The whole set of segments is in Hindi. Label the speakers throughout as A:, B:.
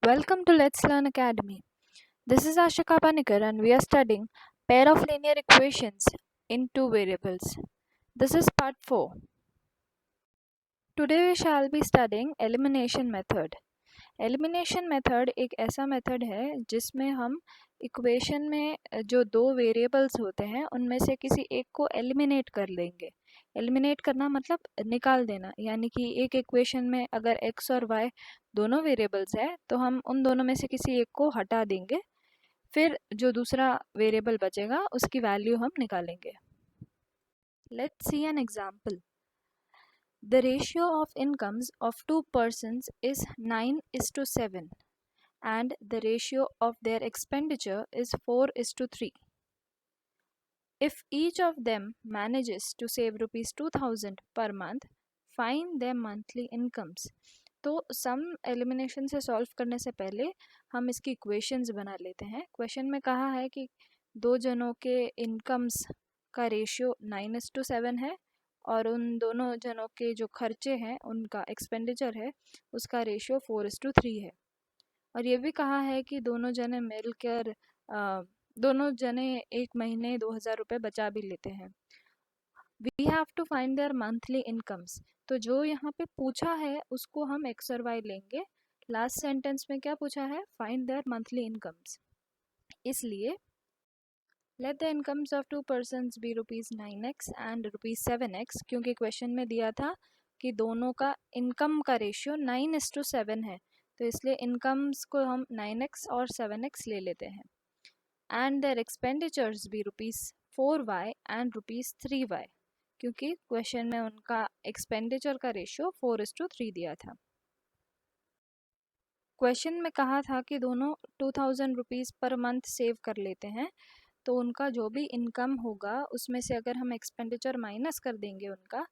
A: Welcome to Let's Learn Academy. This is Ashika Panikar and we are studying pair of linear equations in two variables. This is part 4. Today we shall be studying elimination method. Elimination method एक ऐसा मेथड है जिसमें हम इक्वेशन में जो दो वेरिएबल्स होते हैं उनमें से किसी एक को एलिमिनेट कर लेंगे. एलिमिनेट करना मतलब निकाल देना, यानी कि एक इक्वेशन में अगर x और y दोनों वेरिएबल्स है तो हम उन दोनों में से किसी एक को हटा देंगे, फिर जो दूसरा वेरिएबल बचेगा उसकी वैल्यू हम निकालेंगे. Let's see an example. The ratio of incomes of two persons is 9:7 and the ratio of their expenditure is 4:3. If each of them manages to save rupees 2000 per month, find their monthly incomes. तो सम एलिमिनेशन से सॉल्व करने से पहले हम इसकी इक्वेशंस बना लेते हैं. क्वेश्चन में कहा है कि दो जनों के इनकम्स का रेशियो 9:7 है और उन दोनों जनों के जो खर्चे हैं उनका एक्सपेंडिचर है उसका रेशियो 4:3 है. और ये भी कहा है कि दोनों जने मिलकर दोनों जने एक महीने 2000 रुपये बचा भी लेते हैं. We have to find their monthly incomes. तो जो यहाँ पे पूछा है उसको हम एक्स और वाई लेंगे. लास्ट सेंटेंस में क्या पूछा है? Find their monthly incomes. इसलिए let the incomes of two persons be rupees 9x and rupees 7x, क्योंकि क्वेश्चन में दिया था कि दोनों का इनकम का रेशियो 9:7 है, तो इसलिए इनकम्स को हम 9x और 7x ले लेते हैं. And their expenditures B rupees 4y and rupees 3y, क्योंकि क्वेश्चन में उनका एक्सपेंडिचर का रेशियो 4:3 दिया था. क्वेश्चन में कहा था कि दोनों 2000 रुपीज़ पर मंथ सेव कर लेते हैं, तो उनका जो भी इनकम होगा उसमें से अगर हम एक्सपेंडिचर माइनस कर देंगे उनका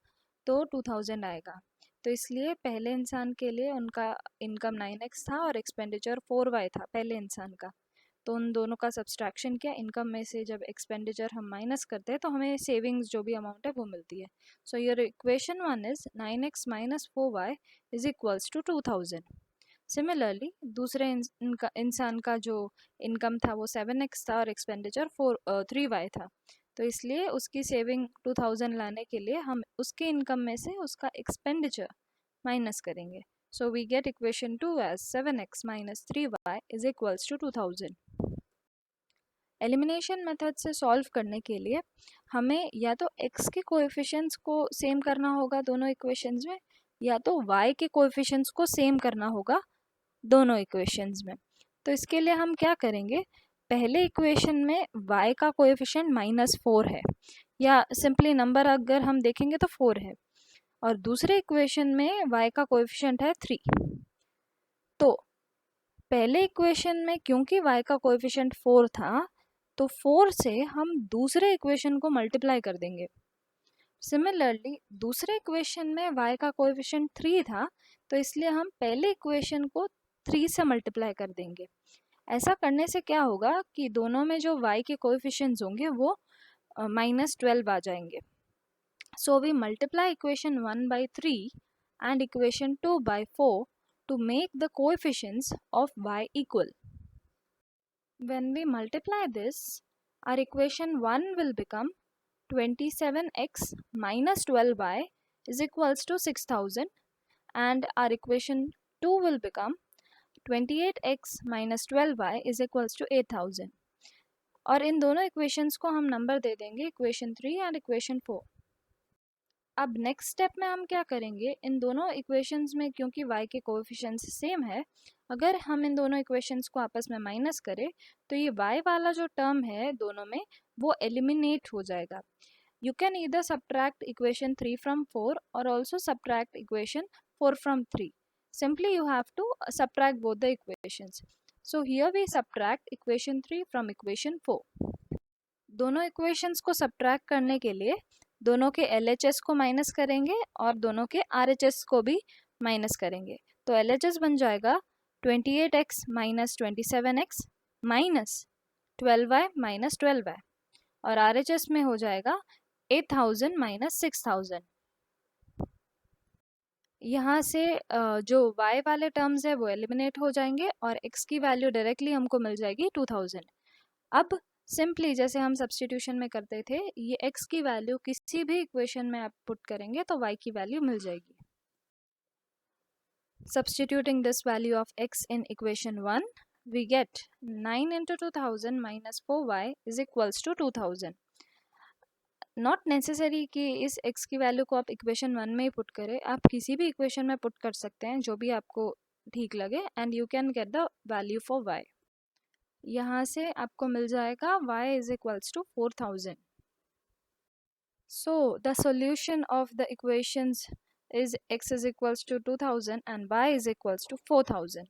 A: तो 2000 आएगा. तो इसलिए पहले इंसान के लिए उनका इनकम 9x था और एक्सपेंडिचर 4y था पहले इंसान का. तो उन दोनों का सब्सट्रैक्शन किया. इनकम में से जब एक्सपेंडिचर हम माइनस करते हैं तो हमें सेविंग्स जो भी अमाउंट है वो मिलती है. So your equation 1 is 9x minus 4y is equals to 2000. Similarly दूसरे इंसान का जो इनकम था वो 7x था और एक्सपेंडिचर 3y था, तो इसलिए उसकी सेविंग 2000 लाने के लिए हम उसके इनकम में से उसका एक्सपेंडिचर माइनस करेंगे. So we get equation 2 as 7x minus 3y is equals to 2000. Elimination method से सॉल्व करने के लिए हमें या तो x के कोएफिशिएंट्स को सेम करना होगा दोनों इक्वेशंस में, या तो y के कोएफिशिएंट्स को सेम करना होगा दोनों इक्वेशंस में. तो इसके लिए हम क्या करेंगे? पहले इक्वेशन में y का कोएफिशिएंट -4 है, या सिंपली नंबर अगर हम देखेंगे तो 4 है, और दूसरे इक्वेशन में y का कोएफिशिएंट है 3. तो पहले इक्वेशन में क्योंकि y का कोएफिशिएंट 4 था तो 4 से हम दूसरे इक्वेशन को मल्टीप्लाई कर देंगे. सिमिलरली दूसरे इक्वेशन में y का कोएफिशिएंट 3 था, तो इसलिए हम पहले इक्वेशन को 3 से मल्टीप्लाई कर देंगे. ऐसा करने से क्या होगा कि दोनों में जो y के कोएफिशिएंट्स होंगे वो -12 आ जाएंगे. So we multiply equation 1 by 3 and equation 2 by 4 to make the coefficients of y equal. When we multiply this, our equation 1 will become 27x minus 12y is equals to 6000, and our equation 2 will become 28x minus 12y is equals to 8000. और इन दोनों इक्वेशंस को हम नंबर दे देंगे इक्वेशन 3 एंड इक्वेशन 4. अब नेक्स्ट स्टेप में हम क्या करेंगे? इन दोनों इक्वेशंस में क्योंकि y के कोएफिशिएंट्स सेम है, अगर हम इन दोनों इक्वेशंस को आपस में माइनस करें तो ये y वाला जो टर्म है दोनों में वो एलिमिनेट हो जाएगा. You can either subtract equation 3 from 4 or also subtract equation 4 from 3. Simply you have to subtract both the equations. So here we subtract equation 3 from equation 4. दोनों इक्वेशंस को subtract करने के लिए दोनों के LHS को माइनस करेंगे और दोनों के RHS को भी माइनस करेंगे. तो LHS बन जाएगा 28x minus 27x minus 12y minus 12y, और RHS में हो जाएगा 8000 minus 6000. यहाँ से जो y वाले टर्म्स है वो एलिमिनेट हो जाएंगे और x की वैल्यू डायरेक्टली हमको मिल जाएगी 2000। अब सिंपली जैसे हम सब्स्टिट्यूशन में करते थे, ये x की वैल्यू किसी भी इक्वेशन में आप पुट करेंगे तो y की वैल्यू मिल जाएगी। Substituting this value of x in equation 1, we get 9 into 2000 minus 4y is equals to 2000. Not necessary कि इस x की वैल्यू को आप इक्वेशन 1 में ही पुट करें, आप किसी भी इक्वेशन में पुट कर सकते हैं जो भी आपको ठीक लगे, and you can get the value for y। यहाँ से आपको मिल जाएगा y is equals to 4000। So the solution of the equations is x is equals to 2000 and y is equals to 4000.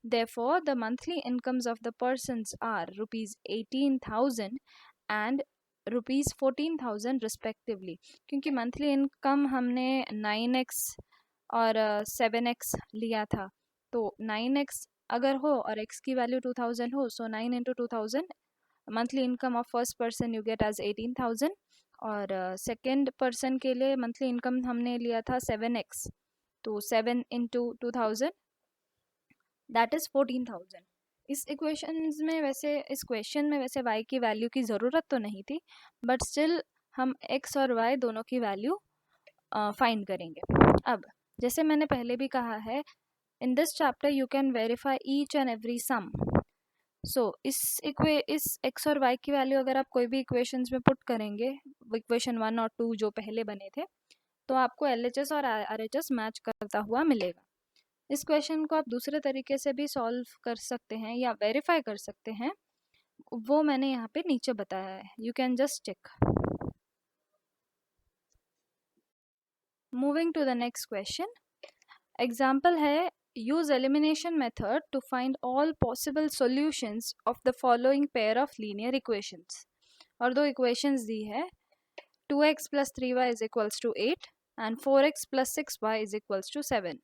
A: Therefore, the monthly incomes of the persons are rupees 18,000 and rupees 14,000 respectively. क्योंकि मंथली इनकम हमने 9x और 7x लिया था, तो 9x अगर हो और x की वैल्यू 2000 हो, so 9 into 2000 monthly income of first person you get as 18,000, और सेकेंड पर्सन के लिए मंथली इनकम हमने लिया था 7x, तो 7 into 2000 दैट इज़ 14,000। इस इक्वेशंस में वैसे, इस क्वेश्चन में वैसे y की वैल्यू की ज़रूरत तो नहीं थी, बट स्टिल हम x और y दोनों की वैल्यू फाइंड करेंगे। अब जैसे मैंने पहले भी कहा है, in this chapter you can verify each and every sum. So इस x और y की वैल्यू अगर आप कोई भी इक्वेशंस में पुट करेंगे, इक्वेशन 1 और 2 जो पहले बने थे, तो आपको LHS और RHS मैच करता हुआ मिलेगा। इस क्वेश्चन को आप दूसरे तरीके से भी सॉल्व कर सकते हैं या वेरीफाई कर सकते हैं, वो मैंने यहाँ पे नीचे बताया है, you can just check. Moving to the next question, example है, use elimination method to find all possible solutions of the following pair of linear equations। और दो equations दी है, 2x plus 3y is equals to 8 and 4x plus 6y is equals to 7।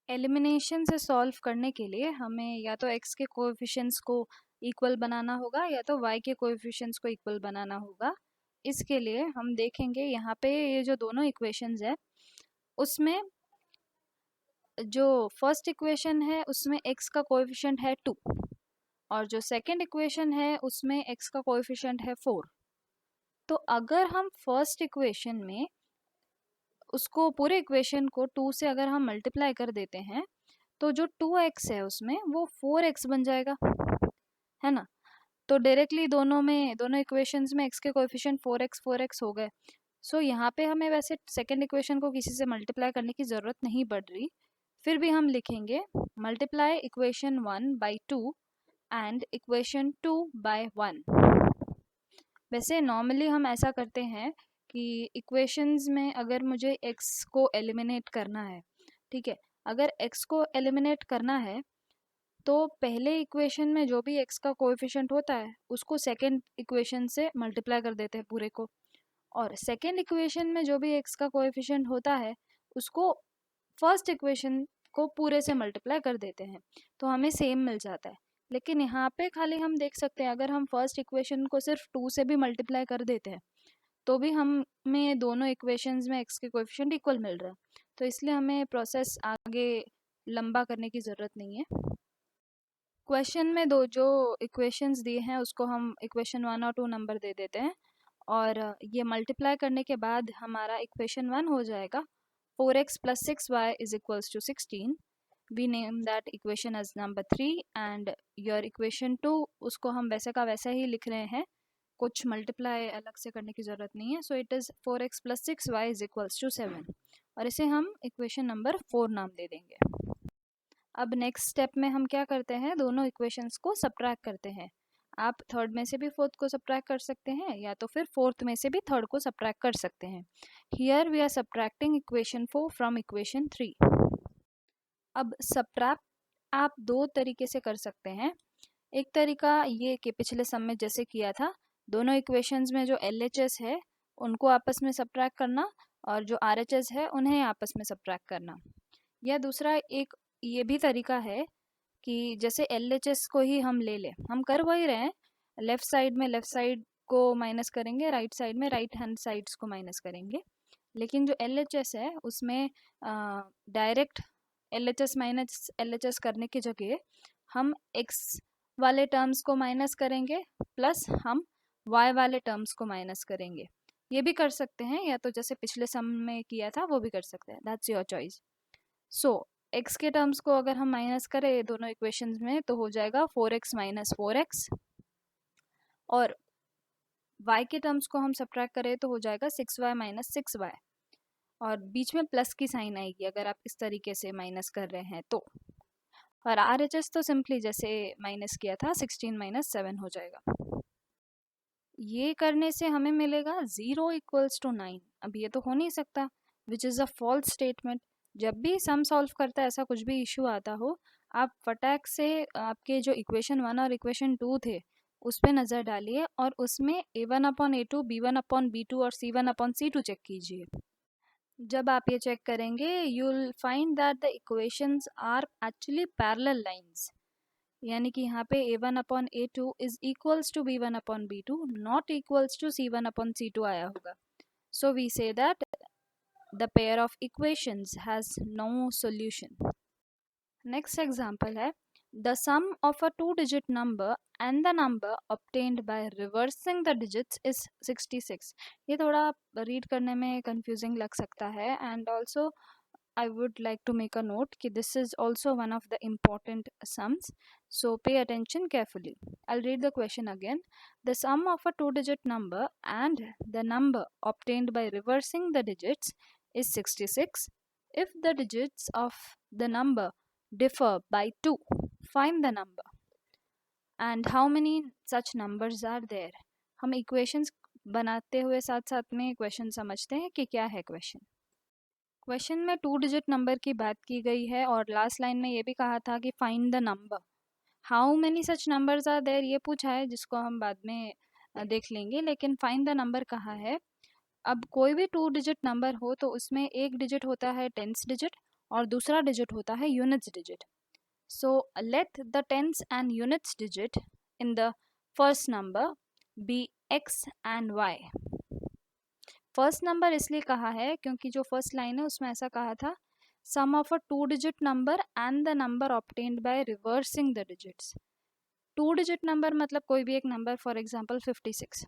A: Elimination से सॉल्व करने के लिए हमें या तो x के कोएफिशिएंट्स को इक्वल बनाना होगा या तो y के कोएफिशिएंट्स को इक्वल बनाना होगा। इसके लिए हम देखेंगे यहाँ पे ये जो दोनों इक्वेशंस है, उसमें जो फर्स्ट इक्वेशन है उसमें x का कोएफिशिएंट है 2 और जो सेकंड इक्वेशन है उसमें x का कोएफिशिएंट है 4। तो अगर हम फर्स्ट इक्वेशन में उसको पूरे इक्वेशन को 2 से अगर हम मल्टीप्लाई कर देते हैं, तो जो 2x है उसमें वो 4x बन जाएगा, है ना। तो डायरेक्टली दोनों इक्वेशंस में x के कोएफिशिएंट 4x हो गए। सो यहाँ पे हमें वैसे सेकंड इक्वेशन को किसी से मल्टीप्लाई करने की ज़रूरत नहीं पड़ रही, फिर भी हम लिखेंगे multiply equation 1 by 2 and equation 2 by 1। वैसे नॉर्मली हम ऐसा करते हैं कि इक्वेशंस में अगर मुझे x को एलिमिनेट करना है, ठीक है, अगर x को एलिमिनेट करना है तो पहले इक्वेशन में जो भी x का कोएफिशिएंट होता है उसको सेकंड इक्वेशन से मल्टीप्लाई कर देते हैं पूरे को, और सेकंड इक्वेशन में जो भी x का कोएफिशिएंट होता है उसको फर्स्ट इक्वेशन को पूरे से मल्टीप्लाई कर देते हैं, तो हमें सेम मिल जाता है। लेकिन यहाँ पे खाली हम देख सकते हैं, अगर हम फर्स्ट इक्वेशन को सिर्फ 2 से भी मल्टीप्लाई कर देते हैं तो भी हमें दोनों इक्वेशंस में x के कोएफिशिएंट इक्वल मिल रहा है, तो इसलिए हमें प्रोसेस आगे लंबा करने की ज़रूरत नहीं है। क्वेश्चन में दो जो इक्वेशंस दिए हैं उसको हम इक्वेशन 1 और 2 नंबर दे देते हैं, और ये मल्टीप्लाई करने के बाद हमारा इक्वेशन 1 हो जाएगा 4x plus 6y is equals to 16। We name that equation as number 3 and your equation 2 उसको हम वैसे का वैसा ही लिख रहे हैं, कुछ मल्टीप्लाई अलग से करने की ज़रूरत नहीं है। So it is 4x plus 6y is equals to 7, और इसे हम इक्वेशन नंबर 4 नाम दे देंगे। अब नेक्स्ट स्टेप में हम क्या करते हैं, दोनों इक्वेशंस को सब्ट्रैक्ट करते हैं। आप थर्ड में से भी फोर्थ को सब्ट्रैक्ट कर सकते हैं या तो फिर फोर्थ में से भी थर्ड को सब्ट्रैक्ट कर सकते हैं। Here we are subtracting equation 4 from equation 3। अब सब्ट्रैक्ट आप दो तरीके से कर सकते हैं। एक तरीका ये कि पिछले सम में जैसे किया था, दोनों इक्वेशंस में जो LHS है उनको आपस में सब्ट्रैक्ट करना और जो RHS है उन्हें आपस में सब्ट्रैक्ट करना। या दूसरा एक ये भी तरीका है कि जैसे LHS को ही हम ले लें, हम कर वही रहे हैं, लेफ़्ट साइड में लेफ़्ट साइड को माइनस करेंगे, राइट साइड में राइट हैंड साइड्स को माइनस करेंगे, लेकिन जो LHS है उसमें डायरेक्ट LHS माइनस LHS करने की जगह हम x वाले टर्म्स को माइनस करेंगे प्लस हम y वाले टर्म्स को माइनस करेंगे। ये भी कर सकते हैं, या तो जैसे पिछले सम में किया था वो भी कर सकते हैं, that's your choice. So x के टर्म्स को अगर हम माइनस करें दोनों इक्वेशंस में तो हो जाएगा 4x माइनस 4x, और y के टर्म्स को हम सब्ट्रैक्ट करें तो हो जाएगा 6y माइनस 6y, और बीच में प्लस की साइन आएगी अगर आप इस तरीके से माइनस कर रहे हैं तो। और RHS तो सिंपली जैसे माइनस किया था 16 माइनस 7 हो जाएगा। ये करने से हमें मिलेगा 0 इक्वल्स टू 9। अब ये तो हो नहीं सकता, which is a false statement. जब भी सम सॉल्व करता है ऐसा कुछ भी इशू आता हो, आप फटाक से आपके जो इक्वेशन 1 और इक्वेशन 2 थे उस पर नज़र डालिए और उसमें A1/A2, B1/B2 और C1/C2 चेक कीजिए। जब आप ये चेक करेंगे you will find that the equations are actually parallel lines, यानी कि यहाँ पे A1/A2 is equals to B1/B2, not equals to C1/C2 आया होगा। So we say that the pair of equations has no solution. Next example है the sum of a 2-digit number and the number obtained by reversing the digits is 66। ये थोड़ा रीड करने में कंफ्यूजिंग लग सकता है, and also I would like to make a note कि this is also one of the important sums, so pay attention carefully. I'll read the question again. The sum of a 2-digit number and the number obtained by reversing the digits is 66. If the digits of the number differ by 2, find the number and how many such numbers are there. हम equations बनाते हुए साथ साथ में क्वेश्चन समझते हैं कि क्या है क्वेश्चन। क्वेश्चन में 2-digit नंबर की बात की गई है और लास्ट लाइन में ये भी कहा था कि find the number, how many such numbers are there ये पूछा है, जिसको हम बाद में देख लेंगे, लेकिन फाइंड द नंबर कहा है। अब कोई भी 2-digit नंबर हो तो उसमें एक डिजिट होता है टेंस डिजिट और दूसरा डिजिट होता है units digit. So let the tens and units digit in the first number be x and y। First number इसलिए कहा है क्योंकि जो फर्स्ट लाइन है उसमें ऐसा कहा था sum of a 2-digit number and the number obtained by reversing the digits. 2-digit number मतलब कोई भी एक number, for example 56।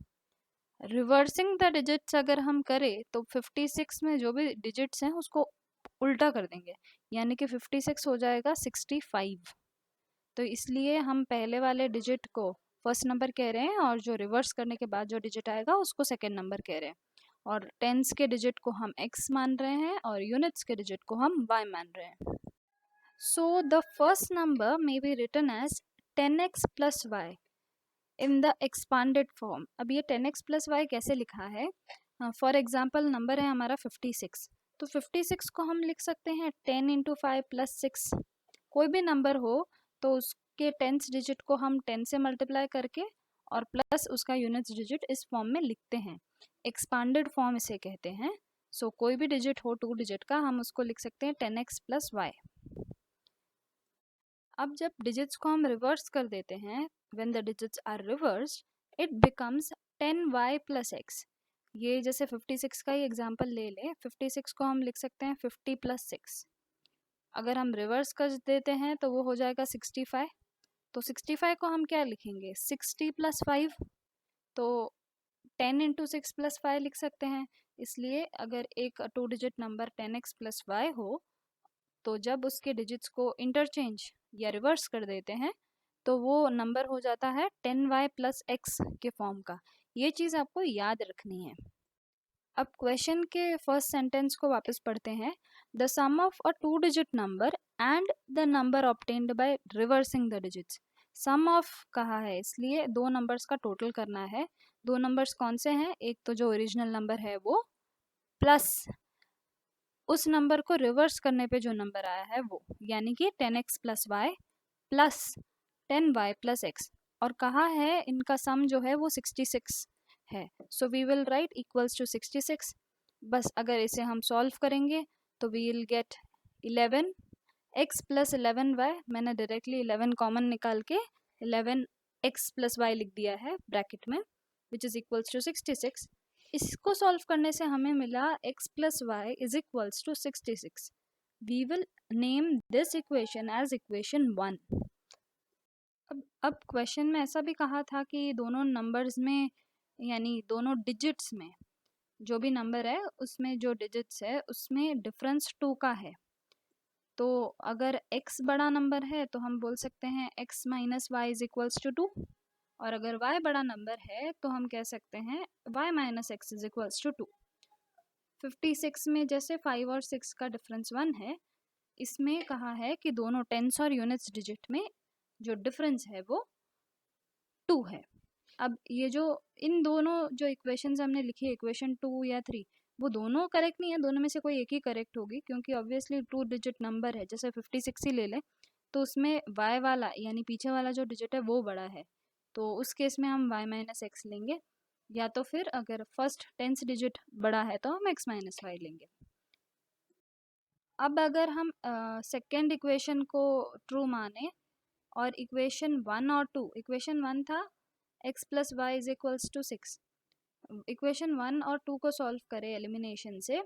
A: Reversing the digits अगर हम करें तो 56 में जो भी डिजिट्स हैं उसको उल्टा कर देंगे, यानी कि 56 हो जाएगा 65। तो इसलिए हम पहले वाले डिजिट को फर्स्ट नंबर कह रहे हैं और जो रिवर्स करने के बाद जो डिजिट आएगा उसको सेकेंड नंबर कह रहे हैं, और टेंस के डिजिट को हम x मान रहे हैं और यूनिट्स के डिजिट को हम y मान रहे हैं। So the first number may be written as 10x plus y in the expanded form. अब ये 10x प्लस y कैसे लिखा है, फॉर एग्जाम्पल नंबर है हमारा 56, तो 56 को हम लिख सकते हैं 10 इंटू 5 प्लस 6। कोई भी नंबर हो तो उसके टेंस डिजिट को हम 10 से मल्टीप्लाई करके और प्लस उसका यूनिट्स डिजिट इस फॉर्म में लिखते हैं, एक्सपांडेड फॉर्म इसे कहते हैं। सो कोई भी डिजिट हो 2 डिजिट का हम उसको लिख सकते हैं 10x प्लस y। अब जब डिजिट्स को हम रिवर्स कर देते हैं, when the digits are reversed, it becomes 10y plus x। ये जैसे 56 का ही एग्जाम्पल ले लें, 56 को हम लिख सकते हैं 50 प्लस 6। अगर हम रिवर्स कर देते हैं तो वो हो जाएगा 65। तो 65 को हम क्या लिखेंगे 60 प्लस 5, तो 10 इंटू 6 प्लस 5 लिख सकते हैं। इसलिए अगर एक 2-digit number 10x plus y हो तो जब उसके डिजिट्स को इंटरचेंज या रिवर्स कर देते हैं तो वो नंबर हो जाता है 10y प्लस x के फॉर्म का। ये चीज़ आपको याद रखनी है। अब क्वेश्चन के फर्स्ट सेंटेंस को वापस पढ़ते हैं। The sum of a 2-digit number and the number obtained by reversing the digits. Sum of कहा है इसलिए दो नंबर्स का टोटल करना है। दो नंबर्स कौन से हैं, एक तो जो ओरिजिनल नंबर है वो, प्लस उस नंबर को रिवर्स करने पे जो नंबर आया है वो, यानी कि 10x plus y plus 10y plus x, और कहा है इनका सम जो है वो 66 है। So we will write equals to 66। बस अगर इसे हम सॉल्व करेंगे तो we will get 11x plus 11y। मैंने डायरेक्टली 11 कॉमन निकाल के 11x प्लस y लिख दिया है ब्रैकेट में, विच इज इक्वल्स टू 66। इसको सॉल्व करने से हमें मिला x plus y is equals to 66. We will name this equation as equation 1. अब क्वेश्चन में ऐसा भी कहा था कि दोनों नंबर्स में यानी दोनों डिजिट्स में जो भी नंबर है उसमें जो डिजिट्स है उसमें डिफरेंस 2 का है. तो अगर x बड़ा नंबर है तो हम बोल सकते हैं x minus y is equals to 2, और अगर y बड़ा नंबर है तो हम कह सकते हैं y minus x is equals to 2. 56 में जैसे 5 और 6 का डिफरेंस 1 है, इसमें कहा है कि दोनों टेंस और यूनिट्स डिजिट में जो डिफरेंस है वो 2 है. अब ये जो इन दोनों जो इक्वेशंस हमने लिखी, इक्वेशन 2 या 3, वो दोनों करेक्ट नहीं है, दोनों में से कोई एक ही करेक्ट होगी, क्योंकि ऑब्वियसली 2 डिजिट नंबर है. जैसे 56 ही ले लें तो उसमें y वाला यानी पीछे वाला जो डिजिट है वो बड़ा है, तो उस केस में हम y माइनस एक्स लेंगे, या तो फिर अगर फर्स्ट टेंस डिजिट बड़ा है तो हम x माइनस वाई लेंगे. अब अगर हम सेकेंड इक्वेशन को ट्रू माने और इक्वेशन 1 और 2, इक्वेशन 1 था x plus y is equals to 6, equation 1 और 2 को सॉल्व करें एलिमिनेशन से,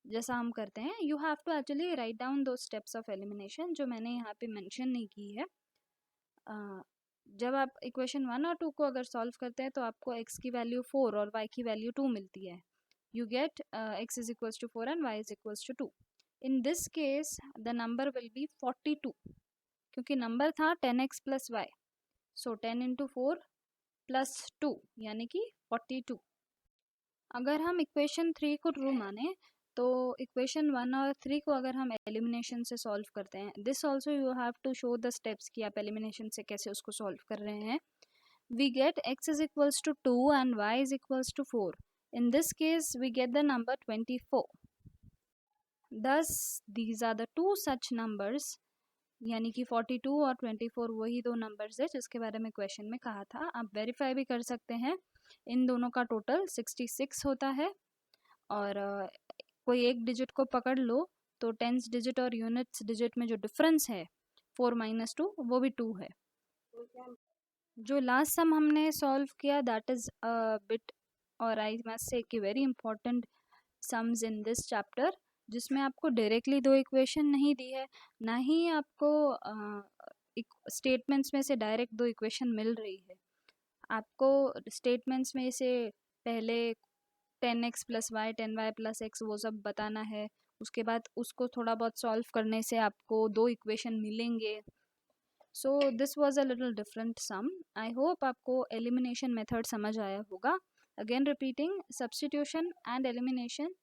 A: जैसा हम करते हैं. You have to actually write down दो स्टेप्स ऑफ एलिमिनेशन जो मैंने यहाँ पे मेंशन नहीं की है. जब आप इक्वेशन 1 और 2 को अगर सॉल्व करते हैं तो आपको x की वैल्यू 4 और y की वैल्यू 2 मिलती है. You get x is equals to 4 and y is equals to 2. In this case the number will be 42, क्योंकि नंबर था 10x plus y, so 10 into 4 plus 2 यानी कि 42. अगर हम इक्वेशन 3 को ट्रू माने तो इक्वेशन 1 और 3 को अगर हम एलिमिनेशन से सॉल्व करते हैं, this also you have to show the steps कि आप एलिमिनेशन से कैसे उसको सॉल्व कर रहे हैं. We get x is equals to 2 and y is equals to 4. In this case we get the number 24. Thus these are the two such numbers, यानी कि 42 और 24 वही दो नंबर्स है जिसके बारे में क्वेश्चन में कहा था. आप वेरीफाई भी कर सकते हैं, इन दोनों का टोटल 66 होता है, और कोई एक डिजिट को पकड़ लो तो टेंस डिजिट और यूनिट्स डिजिट में जो डिफरेंस है 4 माइनस 2 वो भी 2 है. जो लास्ट सम हमने सॉल्व किया दैट इज बिट, और आई मस्ट से कि very important sums in this chapter, जिसमें आपको डायरेक्टली दो इक्वेशन नहीं दी है, ना ही आपको स्टेटमेंट्स में से डायरेक्ट दो इक्वेशन मिल रही है. आपको स्टेटमेंट्स में से पहले 10x plus Y 10y plus x वो सब बताना है, उसके बाद उसको थोड़ा बहुत सॉल्व करने से आपको दो इक्वेशन मिलेंगे. So this was a little different sum. I hope आपको एलिमिनेशन मेथड समझ आया होगा. Again repeating, substitution and elimination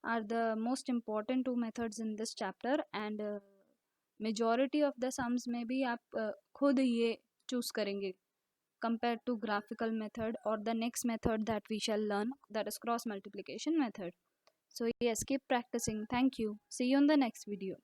A: are the most important two methods in this chapter, and majority of the sums में भी आप खुद ये choose करेंगे compared to graphical method or the next method that we shall learn, that is cross multiplication method. So yes, keep practicing. Thank you. See you in the next video.